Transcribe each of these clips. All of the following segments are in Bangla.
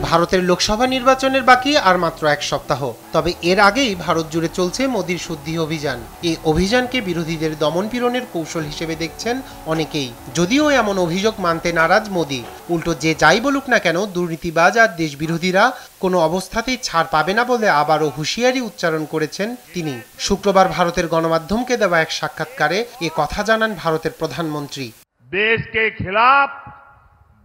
ভারতের লোকসভা নির্বাচনের বাকি আর মাত্র এক সপ্তাহ। তবে এর আগেই ভারত জুড়ে চলছে মোদির শুদ্ধি অভিযান। এই অভিযানকে বিরোধীদের দমনপীড়নের কৌশল হিসেবে দেখছেন অনেকেই। যদিও এমন অভিযোগ মানতে নারাজ মোদি। উল্টো যে যাই বলুক না কেন, দুর্নীতিবাজ আর দেশ বিরোধীরা কোনো অবস্থাতেই ছাড় পাবে না বলে আবারও হুঁশিয়ারি উচ্চারণ করেছেন তিনি। শুক্রবার ভারতের গণমাধ্যমকে দেওয়া এক সাক্ষাৎকারে এ কথা জানান ভারতের প্রধানমন্ত্রী। देश के खिलाफ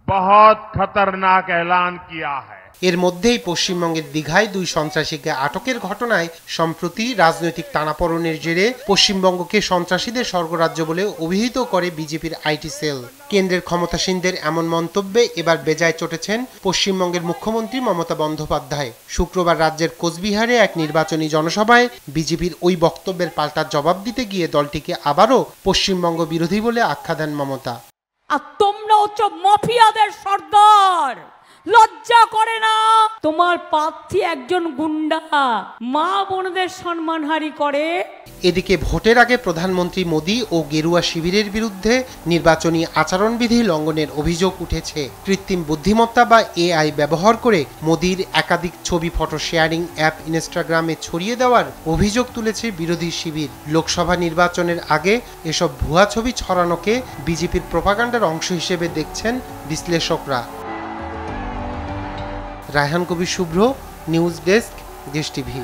बहुत खतरनाक ऐलान किया है। এর মধ্যেই পশ্চিমবঙ্গের দীঘায় 2 সন্ত্রাসীকে আটকের ঘটনায় সম্প্রতি রাজনৈতিক টানাপোড়েনের জেরে পশ্চিমবঙ্গকে সন্ত্রাসীদের স্বর্গরাজ্য বলে অভিহিত করে বিজেপির আইটি সেল। কেন্দ্রের ক্ষমতাসীনদের এমন মন্তব্যে এবার বেজায় চটেছেন পশ্চিমবঙ্গের মুখ্যমন্ত্রী মমতা বন্দ্যোপাধ্যায়। শুক্রবার রাজ্যের কোচবিহারে এক নির্বাচনী জনসভায় বিজেপির ওই বক্তব্যের পাল্টা জবাব দিতে গিয়ে দলটিকে আবারও পশ্চিমবঙ্গ বিরোধী বলে আখ্যা দেন মমতা। আর তোমরা হচ্ছে মাফিয়াদের সর্দার, লজ্জা করে না? তোমার প্রার্থী একজন গুন্ডা, মা বোনদের সম্মানহানি করে। এদিকে ভোটের আগে প্রধানমন্ত্রী মোদি ও গেরুয়া শিবিরের বিরুদ্ধে নির্বাচনী আচরণবিধি লঙ্ঘনের অভিযোগ উঠেছে। কৃত্রিম বুদ্ধিমত্তা বা এআই ব্যবহার করে মোদির একাধিক ছবি ফটো শেয়ারিং অ্যাপ ইনস্টাগ্রামে ছড়িয়ে দেওয়ার অভিযোগ তুলেছে বিরোধী শিবির। লোকসভা নির্বাচনের আগে এসব ভুয়া ছবি ছড়ানোকে বিজেপির প্রোপাগান্ডার অংশ হিসেবে দেখছেন বিশ্লেষকরা। রায়হান কবির শুভ্র, নিউজ ডেস্ক, দেশ টিভি।